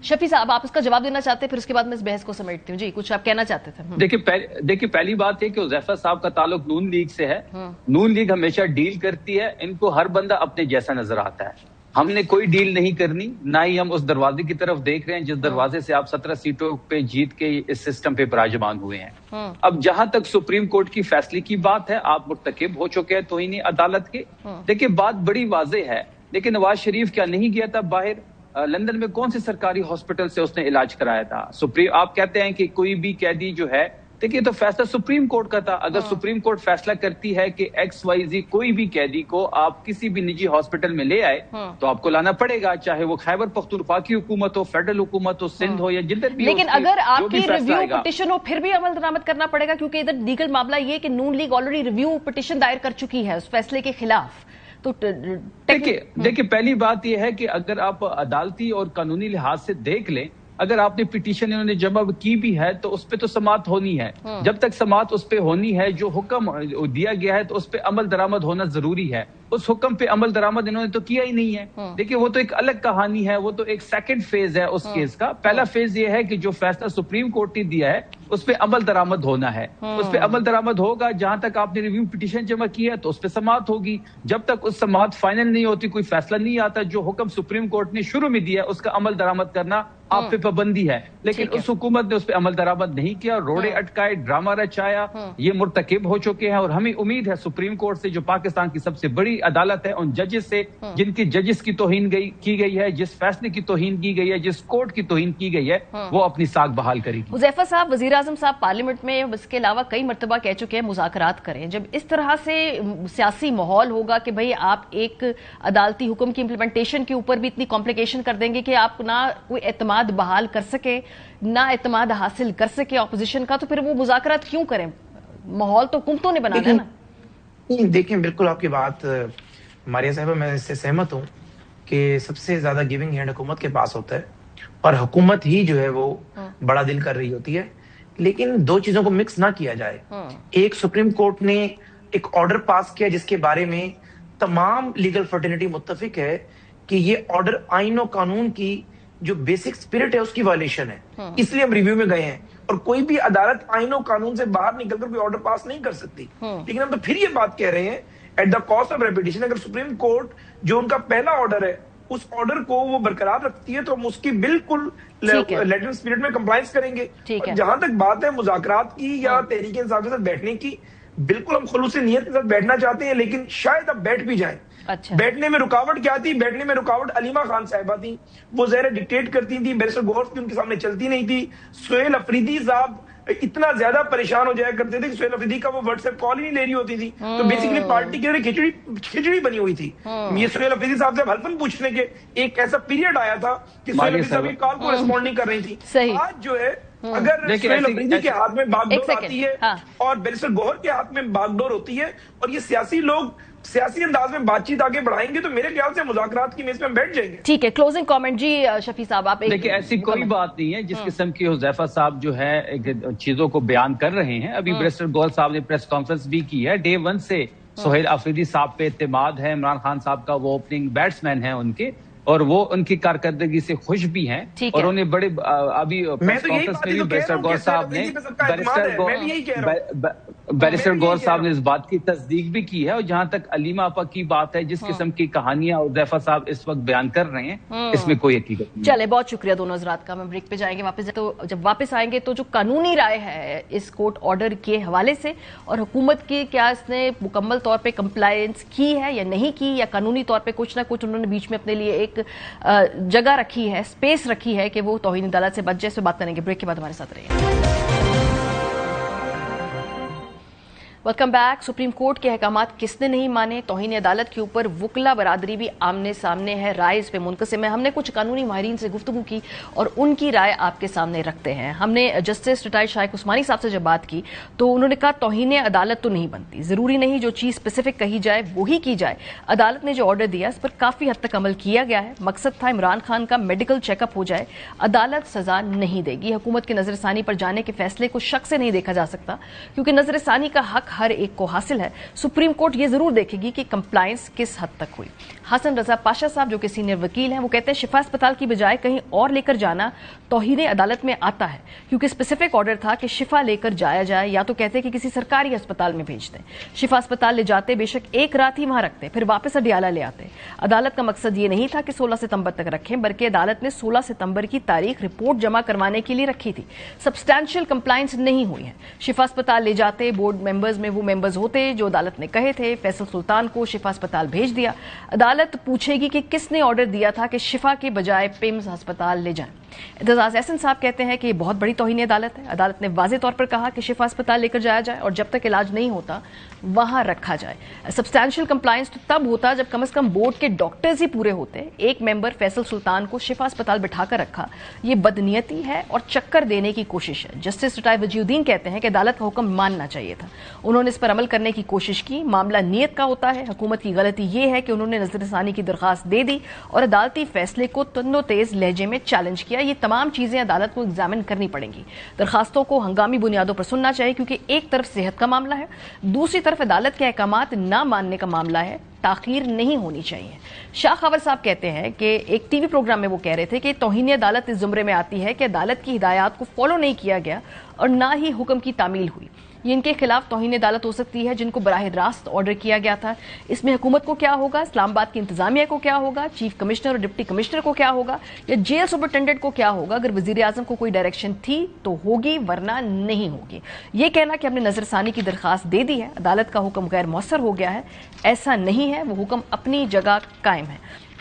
شفیع صاحب آپ اس کا جواب دینا چاہتے ہیں, پھر اس کے بعد میں اس بحث کو سمیٹتی ہوں. جی کچھ آپ کہنا چاہتے تھے. دیکھیں پہلی بات یہ کہ حذیفہ صاحب کا تعلق نون لیگ سے ہے. نون لیگ ہمیشہ ڈیل کرتی ہے, ان کو ہر بندہ اپنے جیسا نظر آتا ہے. ہم نے کوئی ڈیل نہیں کرنی, نہ ہی ہم اس دروازے کی طرف دیکھ رہے ہیں جس دروازے سے آپ 17 سیٹوں پہ جیت کے اس سسٹم پہ براجمان ہوئے ہیں. اب جہاں تک سپریم کورٹ کی فیصلے کی بات ہے, آپ مرتکب ہو چکے ہیں توہین عدالت کے. دیکھیں بات بڑی واضح ہے, لیکن نواز شریف کیا نہیں گیا تھا باہر؟ لندن میں کون سے سرکاری ہاسپٹل سے اس نے علاج کرایا تھا؟ آپ کہتے ہیں کہ کوئی بھی قیدی جو ہے, دیکھیے تو فیصلہ سپریم کورٹ کا تھا. اگر سپریم کورٹ فیصلہ کرتی ہے کہ XYZ کوئی بھی قیدی کو آپ کسی بھی نجی ہاسپٹل میں لے آئے تو آپ کو لانا پڑے گا, چاہے وہ خیبر پختونخوا کی حکومت ہو, فیڈرل حکومت ہو, سندھ ہو یا جدھر بھی. لیکن اگر آپ کی ریویو پٹیشن ہو پھر بھی عمل درآمد کرنا پڑے گا, کیونکہ ادھر لیگل معاملہ یہ کہ نون لیگ آلریڈی ریویو پٹیشن دائر کر چکی ہے اس فیصلے کے خلاف. تو دیکھیں پہلی بات یہ ہے کہ اگر آپ عدالتی اور قانونی لحاظ سے دیکھ لیں, اگر آپ نے پٹیشن انہوں نے جمع کی بھی ہے تو اس پہ تو سماعت ہونی ہے. جب تک سماعت اس پہ ہونی ہے, جو حکم دیا گیا ہے تو اس پہ عمل درآمد ہونا ضروری ہے. اس حکم پہ عمل درآمد انہوں نے تو کیا ہی نہیں ہے. دیکھیں وہ تو ایک الگ کہانی ہے, وہ تو ایک سیکنڈ فیز ہے اس کیس کا. پہلا فیز یہ ہے کہ جو فیصلہ سپریم کورٹ نے دیا ہے اس پہ عمل درآمد ہونا ہے. اس پہ عمل درآمد ہوگا, جہاں تک آپ نے ریویو پٹیشن جمع کی ہے تو اس پہ سماعت ہوگی. جب تک اس سماعت فائنل نہیں ہوتی, کوئی فیصلہ نہیں آتا, جو حکم سپریم کورٹ نے شروع میں دیا ہے اس کا عمل درآمد کرنا آپ پہ پابندی ہے. لیکن اس حکومت نے اس پہ عمل درآمد نہیں کیا, روڑے اٹکائے, ڈرامہ رچایا. یہ مرتکب ہو چکے ہیں, اور ہمیں امید ہے سپریم کورٹ سے, جو پاکستان کی سب سے بڑی عدالت ہے, ان ججز سے جن کی ججز کی توہین کی گئی ہے, جس فیصلے کی توہین کی گئی ہے, جس کورٹ کی توہین کی گئی ہے, وہ اپنی ساکھ بحال کرے گی. حذیفہ صاحب, وزیر اعظم صاحب پارلیمنٹ میں اس کے علاوہ کئی مرتبہ کہہ چکے ہیں مذاکرات کریں. جب اس طرح سے سیاسی ماحول ہوگا کہ بھئی آپ ایک عدالتی حکم کی امپلیمنٹیشن کے اوپر بھی اتنی کمپلیکیشن کر دیں گے کہ آپ نہ کوئی اعتماد بحال کر سکے, نہ اعتماد حاصل کر سکے اپوزیشن کا, تو پھر وہ مذاکرات کیوں کریں؟ ماحول تو حکومتوں نے بنانا ہے نا. دیکھیں بالکل آپ کی بات ماریہ صاحبہ میں اس سے سہمت ہوں کہ سب سے زیادہ گیونگ ہینڈ حکومت کے پاس ہوتا ہے اور حکومت ہی جو ہے وہ بڑا دل کر رہی ہوتی ہے، لیکن دو چیزوں کو مکس نہ کیا جائے. ایک سپریم کورٹ نے ایک آرڈر پاس کیا جس کے بارے میں تمام لیگل فرٹرنیٹی متفق ہے کہ یہ آرڈر آئین و قانون کی جو بیسک اسپرٹ ہے اس کی وائلیشن ہے، اس لیے ہم ریویو میں گئے ہیں. اور کوئی بھی عدالت آئین و قانون سے باہر نکل کر کوئی آرڈر پاس نہیں کر سکتی. لیکن ہم تو پھر یہ بات کہہ رہے ہیں at the cost of repetition, اگر سپریم کورٹ جو ان کا پہلا آرڈر ہے اس آرڈر کو وہ برقرار رکھتی ہے تو ہم اس کی بالکل لیٹر اسپرٹ میں کمپلائنس کریں گے. جہاں تک بات ہے مذاکرات کی یا تحریک انصاف کے ساتھ بیٹھنے کی، بالکل ہم خلوص نیت کے ساتھ بیٹھنا چاہتے ہیں، لیکن شاید اب بیٹھ بھی جائیں. بیٹھنے میں رکاوٹ کیا تھی؟ بیٹھنے میں رکاوٹ علیمہ خان صاحبہ تھی، وہ ظاہر ڈکٹیٹ کرتی تھی، بیرسٹر گوہر کی ان کے سامنے چلتی نہیں تھی. سہیل افریدی صاحب اتنا زیادہ پریشان ہو جایا کرتے تھے کہ سہیل افریدی کا وہ واٹس ایپ کال ہی نہیں لے رہی ہوتی تھی. تو بیسیکلی پارٹی کے لیے کھچڑی بنی ہوئی تھی. یہ سہیل افریدی صاحب سے حلفاً پوچھنے کے ایک ایسا پیریڈ آیا تھا کہ سہیل افریدی صاحب کال کو ریسپونڈ نہیں کر رہی تھی. آج جو ہے اگر سہیل افریدی کے ہاتھ میں باغ ڈور آتی ہے اور بیرسٹر گوہر کے ہاتھ میں باغ ڈور ہوتی ہے اور یہ سیاسی لوگ سیاسی انداز میں بات چیت آگے بڑھائیں گے تو میرے خیال سے مذاکرات کی میز پہ ہم بیٹھ جائیں گے. ٹھیک ہے، کلوزنگ کامنٹ جی شفیع صاحب آپ. دیکھیں ایسی کوئی بات نہیں ہے جس قسم کی حذیفہ صاحب جو ہے چیزوں کو بیان کر رہے ہیں. ابھی بیرسٹر گوہر صاحب نے پریس کانفرنس بھی کی ہے. ڈے 1 سے سہیل افریدی صاحب پہ اعتماد ہے. عمران خان صاحب کا وہ اوپننگ بیٹسمین ہیں ان کے، اور وہ ان کی کارکردگی سے خوش بھی ہیں. اور انہیں بڑے ابھی پریس کانفرنس میں بھی بیرسٹر گوہر صاحب نے بیرسٹر گوہر صاحب نے اس بات کی تصدیق بھی کی ہے. اور جہاں تک علیمہ آپا کی بات ہے، جس قسم کی کہانیاں حذیفہ صاحب اس وقت بیان کر رہے ہیں اس میں کوئی حقیقت نہیں. چلے بہت شکریہ دونوں حضرات کا. ہم بریک پہ جائیں گے واپس. تو جب واپس آئیں گے تو جو قانونی رائے ہے اس کورٹ آرڈر کے حوالے سے اور حکومت کی کیا اس نے مکمل طور پہ کمپلائنس کی ہے یا نہیں کی، یا قانونی طور پہ کچھ نہ کچھ انہوں نے بیچ میں اپنے لیے ایک جگہ رکھی ہے، سپیس رکھی ہے کہ وہ توہین عدالت سے بچ جائے، سے بات کریں گے. بریک کے بعد ہمارے ساتھ رہیے. Welcome back. سپریم کورٹ کے احکامات کس نے نہیں مانے؟ توہین عدالت کے اوپر وکلا برادری بھی آمنے سامنے ہے، رائے اس پہ منقسم ہے. ہم نے کچھ قانونی ماہرین سے گفتگو کی اور ان کی رائے آپ کے سامنے رکھتے ہیں. ہم نے جسٹس ریٹائرڈ شائق عثمانی صاحب سے جب بات کی تو انہوں نے کہا توہین عدالت تو نہیں بنتی، ضروری نہیں جو چیز اسپیسیفک کہی جائے وہی کی جائے. عدالت نے جو آرڈر دیا اس پر کافی حد تک عمل کیا گیا ہے. مقصد تھا عمران خان کا میڈیکل چیک اپ ہو جائے. عدالت سزا نہیں دے گی. حکومت کے نظر ثانی پر جانے کے فیصلے کو شک سے نہیں دیکھا جا سکتا کیونکہ نظر ثانی کا حق ہر ایک کو حاصل ہے. سپریم کورٹ یہ ضرور دیکھے گی کہ کمپلائنس کس حد تک ہوئی. حسن رضا پاشا صاحب جو کہ سینئر وکیل ہیں وہ کہتے ہیں شفا اسپتال کی بجائے کہیں اور لے کر جانا توہین عدالت میں آتا ہے کیونکہ اسپیسیفک آرڈر تھا کہ شفا لے کر جایا جائے، یا تو کہتے کہ کسی سرکاری اسپتال میں بھیج دیں. شفا اسپتال لے جاتے بے شک ایک رات ہی وہاں رکھتے پھر واپس اڈیالہ لے آتے. عدالت کا مقصد یہ نہیں تھا کہ 16 ستمبر تک رکھیں بلکہ عدالت نے 16 ستمبر کی تاریخ رپورٹ جمع کروانے کے لیے رکھی تھی. سبسٹینشیل کمپلائنس نہیں ہوئی ہے. شفا اسپتال لے جاتے، بورڈ ممبرز میں وہ ممبرز ہوتے جو عدالت نے کہے تھے. فیصل سلطان کو شفا اسپتال بھیج دیا. عدالت پوچھے گی کہ کس نے آرڈر دیا تھا کہ شفا کے بجائے پیمز ہسپتال لے جائیں. اعتزاز احسن صاحب کہتے ہیں کہ یہ بہت بڑی توہین عدالت ہے. عدالت نے واضح طور پر کہا کہ شفا اسپتال لے کر جایا جائے اور جب تک علاج نہیں ہوتا وہاں رکھا جائے. سبسٹینشیل کمپلائنس تو تب ہوتا جب کم از کم بورڈ کے ڈاکٹرز ہی پورے ہوتے. ایک ممبر فیصل سلطان کو شفا اسپتال بٹھا کر رکھا، یہ بدنیتی ہے اور چکر دینے کی کوشش ہے. جسٹس ریٹائرڈ وجیہ الدین کہتے ہیں کہ عدالت کا حکم ماننا چاہیے تھا، انہوں نے اس پر عمل کرنے کی کوشش کی. معاملہ نیت کا ہوتا ہے. حکومت کی غلطی یہ ہے کہ انہوں نے نظر ثانی کی درخواست دے دی اور عدالتی فیصلے کو تند و تیز لہجے میں چیلنج کیا. یہ تمام چیزیں عدالت کو ایگزامن کرنی پڑیں گی. درخواستوں کو ہنگامی بنیادوں پر سننا چاہیے کیونکہ ایک طرف صحت کا معاملہ ہے، دوسری طرف عدالت کے احکامات نہ ماننے کا معاملہ ہے. تاخیر نہیں ہونی چاہیے. شاہ خاور صاحب کہتے ہیں کہ ایک ٹی وی پروگرام میں وہ کہہ رہے تھے کہ توہین عدالت اس زمرے میں آتی ہے کہ عدالت کی ہدایات کو فالو نہیں کیا گیا اور نہ ہی حکم کی تعمیل ہوئی. یہ ان کے خلاف توہین عدالت ہو سکتی ہے جن کو براہ راست آرڈر کیا گیا تھا. اس میں حکومت کو کیا ہوگا، اسلام آباد کی انتظامیہ کو کیا ہوگا، چیف کمشنر اور ڈپٹی کمشنر کو کیا ہوگا، یا جیل سپرنٹینڈنٹ کو کیا ہوگا. اگر وزیر اعظم کو کوئی ڈائریکشن تھی تو ہوگی ورنہ نہیں ہوگی. یہ کہنا کہ ہم نے نظر ثانی کی درخواست دے دی ہے، عدالت کا حکم غیر مؤثر ہو گیا ہے، ایسا نہیں ہے. وہ حکم اپنی جگہ قائم ہے.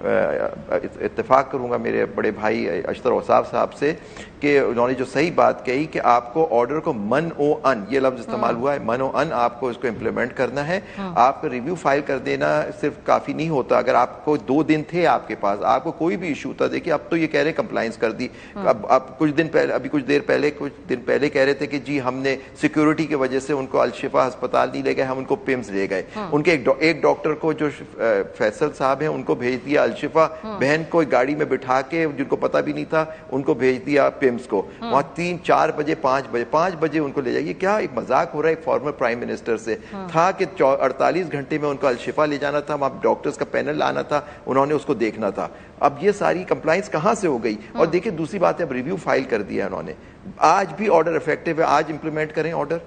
اتفاق کروں گا میرے بڑے بھائی اشتر اوصاف صاحب سے کہ انہوں نے جو صحیح بات کہی کہ آپ کو آرڈر کو من او ان، یہ لفظ استعمال ہوا ہے، من او ان آپ کو اس کو امپلیمنٹ کرنا ہے. آپ کا ریویو فائل کر دینا صرف کافی نہیں ہوتا. اگر آپ کو 2 دن تھے آپ کے پاس، آپ کو کوئی بھی ایشو تھا، دیکھیے اب تو یہ کہہ رہے کمپلائنس کر دی، اب کچھ دن پہلے کہہ رہے تھے کہ جی ہم نے سیکیورٹی کی وجہ سے ان کو الشفا ہسپتال نہیں لے گئے، ہم ان کو پیمز لے گئے. ان کے ایک ڈاکٹر کو جو فیصل صاحب ہیں ان کو بھیج دیا الشفا، بہن کو گاڑی میں بٹھا کے جن کو پتہ بھی نہیں تھا ان کو بھیج دیا پیمز کو. وہاں 3-4 بجے 5 بجے ان کو لے جائیے. کیا ایک مذاق ہو رہا ہے ایک فارمر پرائم منسٹر سے. تھا کہ 48 گھنٹے میں ان کو الشفا لے جانا تھا، وہاں ڈاکٹرز کا پینل لانا تھا، انہوں نے اس کو دیکھنا تھا. اب یہ ساری کمپلائنس کہاں سے ہو گئی؟ اور دیکھیں دوسری بات ہے، اب ریویو فائل کر دیا انہوں نے، آج بھی آرڈر افیکٹو ہے، آج امپلیمنٹ کریں آرڈر.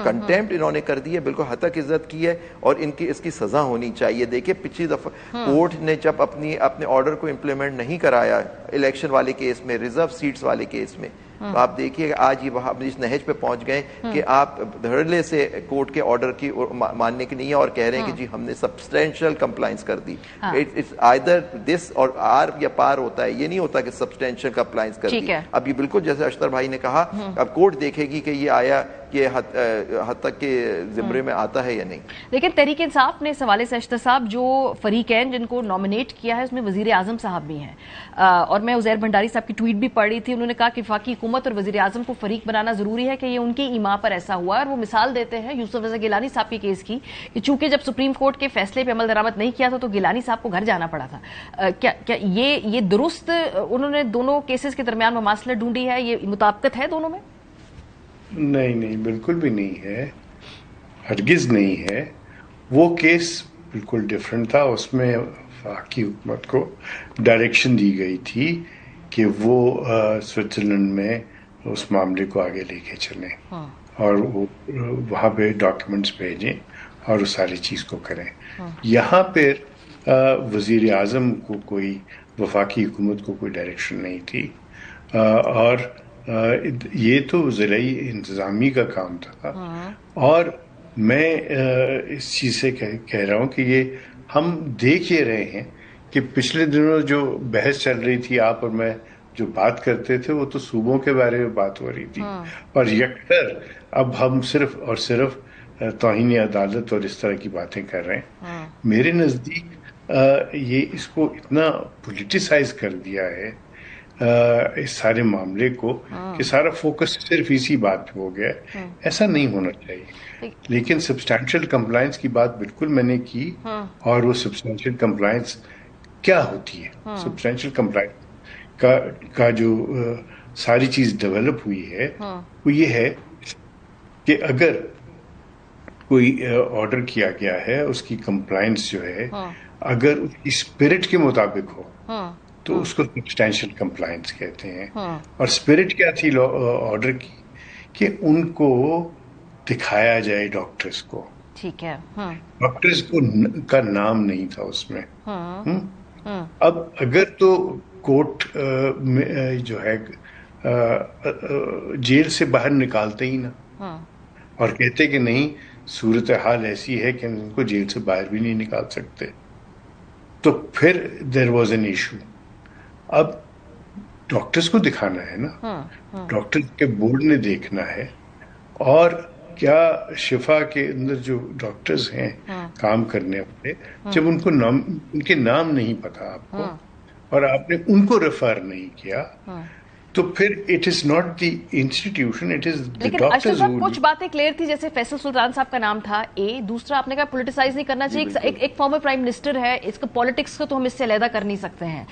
کنٹیمپٹ انہوں نے کر دی ہے، بالکل حد تک عزت کی ہے، اور اس کی سزا ہونی چاہیے. دیکھیں پچھلی دفعہ کورٹ نے جب اپنے آرڈر کو امپلیمنٹ نہیں کرایا الیکشن والے کیس میں، ریزرو سیٹس والے کیس میں، تو آپ دیکھیے آج یہ وہاں اس نہج پہ پہنچ گئے کہ آپ دھڑلے سے کورٹ کے آرڈر کی ماننے کی نہیں ہے، اور کہہ رہے ہیں کہ جی ہم نے سبسٹینشیل کمپلائنس کر دی. اٹس آئدر دس اور آر یا پار ہوتا ہے، یہ نہیں ہوتا کہ سبسٹینشیل کمپلائنس کر دی. اب یہ بالکل جیسے اشتر بھائی نے کہا، اب کورٹ دیکھے گی کہ یہ آیا یہ حد تک کے زمرے میں آتا ہے یا نہیں. لیکن تحریک انصاف نے اس حوالے سے اشتر صاحب جو فریقین جن کو نامنیٹ کیا ہے اس میں وزیر اعظم صاحب بھی ہیں، اور میں عزیر بھنڈاری صاحب کی ٹویٹ بھی پڑھ رہی تھی، انہوں نے کہا کہ وفاقی حکومت اور وزیر اعظم کو فریق بنانا ضروری ہے کہ یہ ان کی ایما پر ایسا ہوا ہے. اور وہ مثال دیتے ہیں یوسف رضا گیلانی صاحب کے کیس کی کہ چونکہ جب سپریم کورٹ کے فیصلے پہ عمل درآمد نہیں کیا تھا تو گیلانی صاحب کو گھر جانا پڑا تھا. کیا یہ درست انہوں نے دونوں کیسز کے درمیان مماثلت ڈھونڈی ہے؟ یہ مطابقت ہے دونوں میں؟ نہیں بالکل بھی نہیں ہے، ہرگز نہیں ہے. وہ کیس بالکل ڈیفرنٹ تھا، اس میں وفاقی حکومت کو ڈائریکشن دی گئی تھی کہ وہ سوئٹزرلینڈ میں اس معاملے کو آگے لے کے چلیں اور وہ وہاں پہ ڈاکیومنٹس بھیجیں اور اس ساری چیز کو کریں. یہاں پہ وزیر اعظم کو کوئی وفاقی حکومت کو کوئی ڈائریکشن نہیں تھی، اور یہ تو ضلعی انتظامی کا کام تھا. اور میں اس چیز سے کہہ رہا ہوں کہ یہ ہم دیکھ یہ رہے ہیں کہ پچھلے دنوں جو بحث چل رہی تھی، آپ اور میں جو بات کرتے تھے، وہ تو صوبوں کے بارے میں بات ہو رہی تھی، اور یکسر اب ہم صرف اور صرف توہین عدالت اور اس طرح کی باتیں کر رہے ہیں. میرے نزدیک یہ اس کو اتنا پولیٹیسائز کر دیا ہے اس سارے معاملے کو کہ سارا فوکس صرف اسی بات پہ ہو گیا ہے. ایسا نہیں ہونا چاہیے. لیکن سبسٹینشیل کمپلائنس کی بات بالکل میں نے کی، اور وہ سبسٹینشیل کمپلائنس کیا ہوتی ہے؟ سبسٹینشیل کمپلائنس کا جو ساری چیز ڈیولپ ہوئی ہے وہ یہ ہے کہ اگر کوئی آرڈر کیا گیا ہے، اس کی کمپلائنس جو ہے اگر اس کی اسپرٹ کے مطابق ہو تو اس کو سبسٹینشیل کمپلائنس کہتے ہیں. اور اسپرٹ کیا تھی آرڈر کی کہ ان کو دکھایا جائے ڈاکٹرز کو. ٹھیک ہے. ڈاکٹرز کا نام نہیں تھا اس میں. اب اگر تو کورٹ میں جو ہے جیل سے باہر نکالتے ہی نا، اور کہتے کہ نہیں صورتحال ایسی ہے کہ ہم ان کو جیل سے باہر بھی نہیں نکال سکتے، تو پھر دیر واز این ایشو. اب ڈاکٹرز کو دکھانا ہے نا، ڈاکٹر کے بورڈ نے دیکھنا ہے. اور کیا شفا کے اندر جو ڈاکٹرز ہیں کام کرنے والے، جب ان کو ان کے نام نہیں پتا آپ کو، اور آپ نے ان کو ریفر نہیں کیا، تو پھر it is not the institution, it is the doctors. کچھ باتیں کلیئر تھی، جیسے فیصل سلطان صاحب کا نام تھا دوسرا آپ نے کہا پولیٹیسائز نہیں کرنا چاہیے. ایک فارمر پرائم منسٹر ہے، اس کا پالیٹکس کو تو ہم اس سے علیحدہ کر نہیں سکتے ہیں.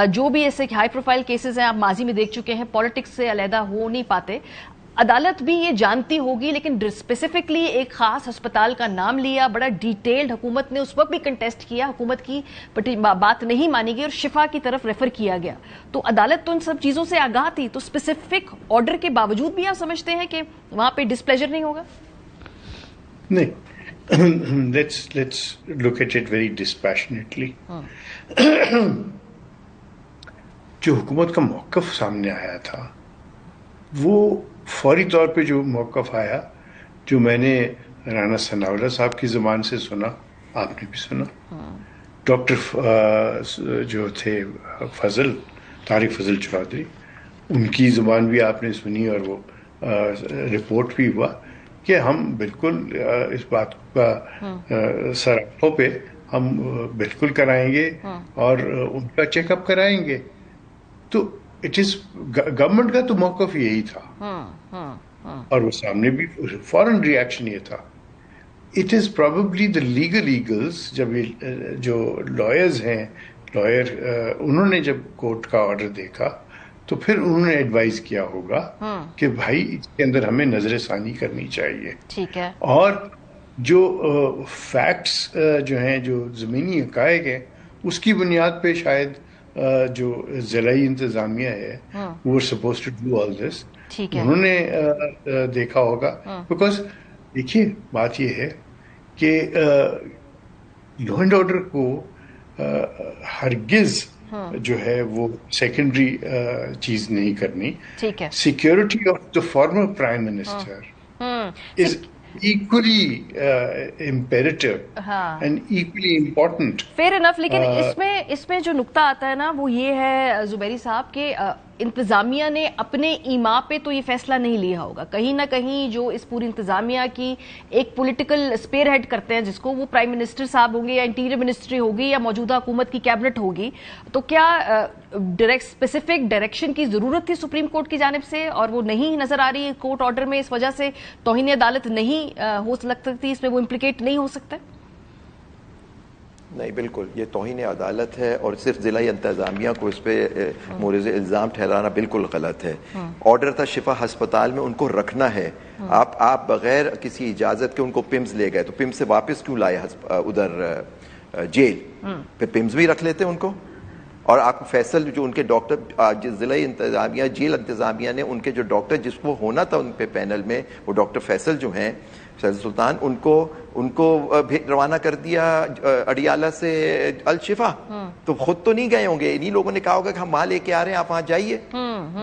جو بھی ایسے ہائی پروفائل کیسز ہیں آپ ماضی میں دیکھ چکے ہیں، پالیٹکس سے علیحدہ ہو نہیں پاتے. عدالت بھی یہ جانتی ہوگی، لیکن اسپیسیفکلی ایک خاص ہسپتال کا نام لیا، بڑا ڈیٹیلڈ، حکومت نے اس وقت بھی کنٹیسٹ کیا، حکومت کی بات نہیں مانی گئی اور شفا کی طرف ریفر کیا گیا. تو عدالت تو ان سب چیزوں سے آگاہ تھی، تو اسپیسیفک آرڈر کے باوجود بھی آپ سمجھتے ہیں کہ وہاں پہ ڈسپلیجر نہیں ہوگا؟ نہیں، let's look at it very dispassionately. جو حکومت کا موقف سامنے آیا تھا، وہ فوری طور پہ جو موقف آیا، جو میں نے رانا ثناء اللہ صاحب کی زبان سے سنا، آپ نے بھی سنا، ڈاکٹر جو تھے طارق فضل چودھری، ان کی زبان بھی آپ نے سنی اور وہ رپورٹ بھی ہوا کہ ہم بالکل اس بات کا سر آنکھوں پہ ہم بالکل کرائیں گے اور ان کا چیک اپ کرائیں گے. تو اٹ از گورنمنٹ کا تو موقف یہی تھا اور وہ سامنے بھی فوراً ریئیکشن یہ تھا. It is probably the legal eagles, جب یہ جو لائر انہوں نے جب کورٹ کا آرڈر دیکھا تو پھر انہوں نے ایڈوائز کیا ہوگا کہ بھائی اس کے اندر ہمیں نظر ثانی کرنی چاہیے. ٹھیک ہے. اور جو فیکٹس جو ہیں، جو زمینی حقائق ہیں، اس کی بنیاد پہ شاید جو ضلعی انتظامیہ ہے وہ سپوز ٹو ڈو آل دس، انہوں نے دیکھا ہوگا. بیکاز دیکھیے بات یہ ہے کہ لا اینڈ آرڈر کو ہرگز جو ہے وہ سیکنڈری چیز نہیں کرنی. Security of the former prime minister is equally imperative and equally important. Fair enough. لیکن اس میں جو نقطہ آتا ہے نا وہ یہ ہے زبیری صاحب کہ انتظامیہ نے اپنے ایما پہ تو یہ فیصلہ نہیں لیا ہوگا. کہیں نہ کہیں جو اس پوری انتظامیہ کی ایک پولیٹیکل اسپیئر ہیڈ کرتے ہیں، جس کو وہ پرائم منسٹر صاحب ہوں گے یا انٹیریئر منسٹری ہوگی یا موجودہ حکومت کی کیبنٹ ہوگی، تو کیا اسپیسیفک ڈائریکشن کی ضرورت تھی سپریم کورٹ کی جانب سے اور وہ نہیں نظر آ رہی کورٹ آرڈر میں، اس وجہ سے توہین عدالت نہیں ہو سکتی، اس میں وہ امپلیکیٹ نہیں ہو سکتا؟ نہیں، بالکل یہ توہین عدالت ہے اور صرف ضلعی انتظامیہ کو اس پہ مورد الزام ٹھہرانا بالکل غلط ہے. آرڈر تھا شفا ہسپتال میں ان کو رکھنا ہے. آپ بغیر کسی اجازت کے ان کو پمز لے گئے تو پمز سے واپس کیوں لائے ادھر جیل؟ پھر پمز بھی رکھ لیتے ان کو. اور آپ کو فیصل جو ان کے ڈاکٹر ضلعی انتظامیہ جیل انتظامیہ نے ان کے جو ڈاکٹر جس کو ہونا تھا ان پہ پینل میں، وہ ڈاکٹر فیصل جو ہیں، فیصل سلطان، ان کو روانہ کر دیا اڈیالہ سے الشفا. تو خود تو نہیں گئے ہوں گے، انہی لوگوں نے کہا ہوگا کہ ہم وہاں لے کے آ رہے ہیں، آپ وہاں جائیے.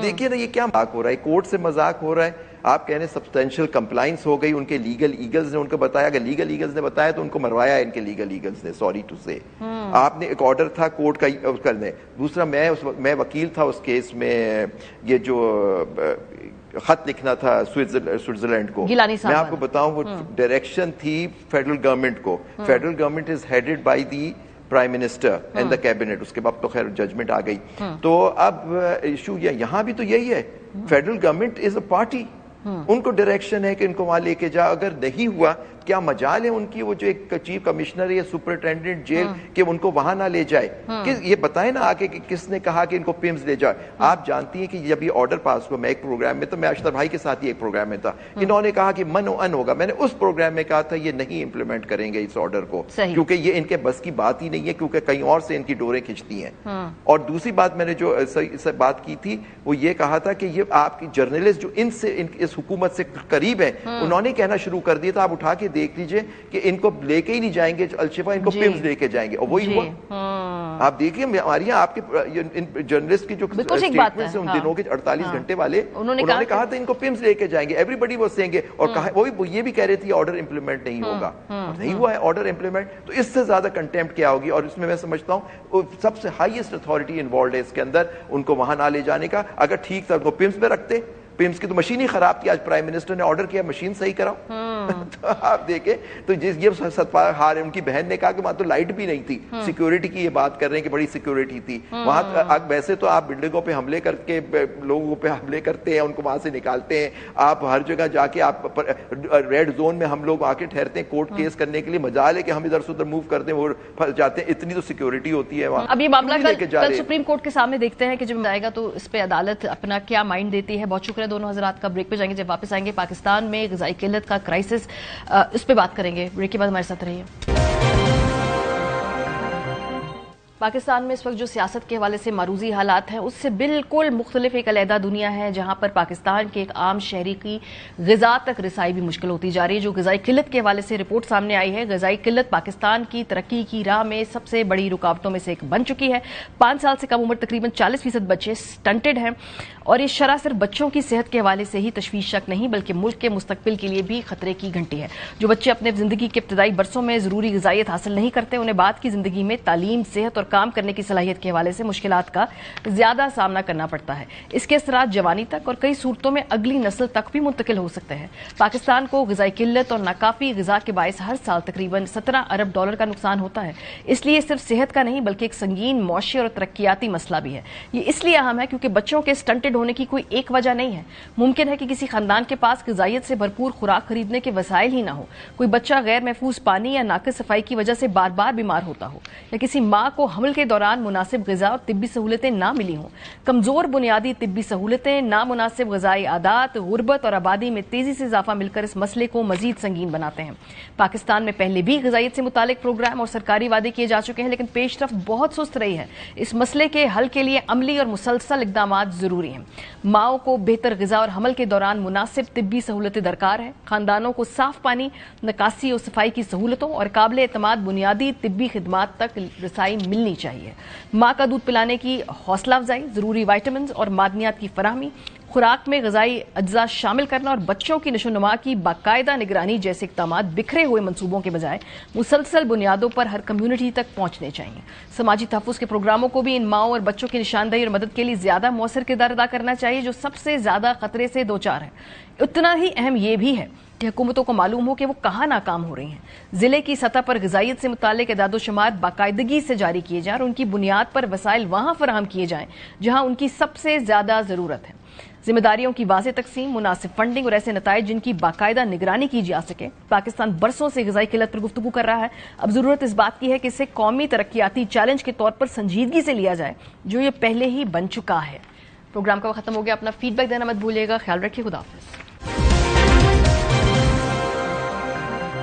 دیکھیے نا یہ کیا مذاق ہو رہا ہے، کورٹ سے مذاق ہو رہا ہے. آپ کہہ رہے ہیں سبسٹینشیل کمپلائنس ہو گئی، ان کے لیگل ایگلز نے ان کو بتایا. اگر لیگل ایگلز نے بتایا تو ان کو مروایا ان کے لیگل ایگلز نے، سوری ٹو سے. آپ نے ایک آرڈر تھا کورٹ کا کرنے. دوسرا میں وکیل تھا اس کیس میں، یہ جو خط لکھنا تھا سوئٹزرلینڈ کو، میں آپ کو بتاؤں وہ ڈائریکشن تھی فیڈرل گورنمنٹ کو. Federal government is headed by the prime minister and the cabinet. اس کے بعد تو خیر ججمنٹ آ گئی. تو اب ایشو یہاں بھی تو یہی ہے، federal government is a party, ان کو ڈائریکشن ہے کہ ان کو وہاں لے کے جا. اگر نہیں ہوا کیا مجال ہے ان کی، وہ جو ایک چیف کمشنر یا سپرنٹینڈنٹ جیل، کہ ان کو وہاں نہ لے جائے؟ کہ یہ بتائیں نا آگے کہ کس نے کہا کہ ان کو پمز لے جائے. آپ جانتی ہیں کہ جب یہ آرڈر پاس ہوا، میں ایک پروگرام میں تھا، میں اشتر بھائی کے ساتھ ہی ایک پروگرام میں تھا، انہوں نے کہا کہ من و ان ہوگا. میں نے اس پروگرام میں کہا تھا یہ نہیں امپلیمنٹ کریں گے اس آرڈر کو، کیونکہ یہ ان کے بس کی بات ہی نہیں ہے، کیونکہ کہیں اور سے ان کی ڈوریں کھینچتی ہیں. اور دوسری بات میں نے جو بات کی تھی وہ یہ کہا تھا کہ یہ آپ کی جرنلسٹ جو ان سے اس حکومت سے قریب ہیں، انہوں نے کہنا شروع کر دیا تھا، آپ اٹھا کے دیکھ لیجئے کہ ان کو لے کے ہی نہیں جائیں گے الشفا، ان کو پمز لے کے جائیں گے. اور وہی ہوا. آپ دیکھیے ہمارے یہاں آپ کے جرنلسٹ کی جو اسٹیٹمنٹس ہیں ان دنوں کے 48 گھنٹے والے، انہوں نے کہا تھا ان کو پمز لے کے جائیں گے. Everybody was saying. اور وہ یہ بھی کہہ رہے تھے آرڈر امپلیمنٹ نہیں ہوگا. نہیں ہوا ہے آرڈر امپلیمنٹ. تو اس سے زیادہ کنٹیمپٹ کیا ہوگی؟ اور اس میں سمجھتا ہوں سب سے ہائیسٹ اتھارٹی انوالوڈ ہے اس کے اندر، ان کو وہاں نہ لے جانے کا. اگر ٹھیک تھا ان کو پمز میں رکھتے. پمز کی تو مشین ہی خراب تھی، آج پرائم منسٹر نے آرڈر کیا مشین صحیح کراؤ. تو آپ دیکھیں تو یہ ستپال ہار ان کی بہن نے کہا کہ وہاں تو لائٹ بھی نہیں تھی. سیکورٹی کی یہ بات کر رہے ہیں کہ بڑی سیکورٹی تھی وہاں. ویسے تو آپ بلڈنگوں پہ حملے کر کے لوگوں پہ حملے کرتے ہیں، ان کو وہاں سے نکالتے ہیں. آپ ہر جگہ جا کے آپ ریڈ زون میں ہم لوگ آ کے ٹھہرتے ہیں کورٹ کیس کرنے کے لیے. مجال ہے کہ ہم ادھر سے ادھر موو کرتے ہیں، وہ پھنس جاتے ہیں. اتنی تو سیکورٹی ہوتی ہے وہاں. اب یہ معاملہ کل سپریم کورٹ کے سامنے دیکھتے ہیں کہ جب جائے گا تو اس پہ عدالت اپنا کیا مائنڈ دیتی ہے. بہت شکریہ دونوں حضرات کا. بریک پہ جائیں گے، جب واپس آئیں گے پاکستان میں غذائی قلت کا کرائسس، اس پہ بات کریں گے. بریک کے بعد ہمارے ساتھ رہیے. پاکستان میں اس وقت جو سیاست کے حوالے سے معروضی حالات ہیں اس سے بالکل مختلف ایک علیحدہ دنیا ہے جہاں پر پاکستان کے ایک عام شہری کی غذا تک رسائی بھی مشکل ہوتی جا رہی ہے. جو غذائی قلت کے حوالے سے رپورٹ سامنے آئی ہے, غذائی قلت پاکستان کی ترقی کی راہ میں سب سے بڑی رکاوٹوں میں سے ایک بن چکی ہے. 5 سال سے کم عمر تقریباً 40% بچے سٹنٹڈ ہیں اور یہ شرح صرف بچوں کی صحت کے حوالے سے ہی تشویشناک نہیں بلکہ ملک کے مستقبل کے لیے بھی خطرے کی گھنٹی ہے. جو بچے اپنے زندگی کے ابتدائی برسوں میں ضروری غذائیت حاصل نہیں کرتے انہیں بعد کی زندگی میں تعلیم, صحت اور کام کرنے کی صلاحیت کے حوالے سے مشکلات کا زیادہ سامنا کرنا پڑتا ہے. اس کے اثرات جوانی تک اور کئی صورتوں میں اگلی نسل تک بھی منتقل ہو سکتے ہیں. پاکستان کو غذائی قلت اور ناکافی غذا کے باعث ہر سال تقریباً $17 ارب کا نقصان ہوتا ہے. اس لیے صرف صحت کا نہیں بلکہ ایک سنگین معاشی اور ترقیاتی مسئلہ بھی ہے. یہ اس لیے اہم ہے کیونکہ بچوں کے سٹنٹڈ ہونے کی کوئی ایک وجہ نہیں ہے. ممکن ہے کہ کسی خاندان کے پاس غذائیت سے بھرپور خوراک خریدنے کے وسائل ہی نہ ہو, کوئی بچہ غیر محفوظ پانی یا ناقص صفائی کی وجہ سے بار بار بیمار ہوتا ہو, یا کسی ماں کو حمل کے دوران مناسب غذا اور طبی سہولتیں نہ ملی ہوں. کمزور بنیادی طبی سہولتیں, نامناسب غذائی عادات, غربت اور آبادی میں تیزی سے اضافہ مل کر اس مسئلے کو مزید سنگین بناتے ہیں. پاکستان میں پہلے بھی غذائیت سے متعلق پروگرام اور سرکاری وعدے کیے جا چکے ہیں لیکن پیش رفت بہت سست رہی ہے. اس مسئلے کے حل کے لیے عملی اور مسلسل اقدامات ضروری ہیں. ماؤں کو بہتر غذا اور حمل کے دوران مناسب طبی سہولتیں درکار ہیں. خاندانوں کو صاف پانی, نکاسی اور صفائی کی سہولتوں اور قابل اعتماد بنیادی طبی خدمات تک رسائی ملنی چاہیے. ماں کا دودھ پلانے کی حوصلہ افزائی, ضروری وائٹامنز اور معدنیات کی فراہمی, خوراک میں غذائی اجزاء شامل کرنا اور بچوں کی نشو و نما کی باقاعدہ نگرانی جیسے اقدامات بکھرے ہوئے منصوبوں کے بجائے مسلسل بنیادوں پر ہر کمیونٹی تک پہنچنے چاہیے. سماجی تحفظ کے پروگراموں کو بھی ان ماؤں اور بچوں کی نشاندہی اور مدد کے لیے زیادہ مؤثر کردار ادا کرنا چاہیے جو سب سے زیادہ خطرے سے دوچار ہیں. اتنا ہی اہم یہ بھی ہے کہ حکومتوں کو معلوم ہو کہ وہ کہاں ناکام ہو رہی ہیں. ضلع کی سطح پر غذائیت سے متعلق اعداد و شمار باقاعدگی سے جاری کیے جائیں اور ان کی بنیاد پر وسائل وہاں فراہم کیے جائیں جہاں ان کی سب سے زیادہ ضرورت ہے. ذمہ داریوں کی واضح تقسیم, مناسب فنڈنگ اور ایسے نتائج جن کی باقاعدہ نگرانی کی جا سکے. پاکستان برسوں سے غذائی قلت پر گفتگو کر رہا ہے. اب ضرورت اس بات کی ہے کہ اسے قومی ترقیاتی چیلنج کے طور پر سنجیدگی سے لیا جائے جو یہ پہلے ہی بن چکا ہے. پروگرام کا وقت ختم ہو گیا. اپنا فیڈ بیک دینا مت بھولیے گا. خیال رکھیے. خدا حافظ.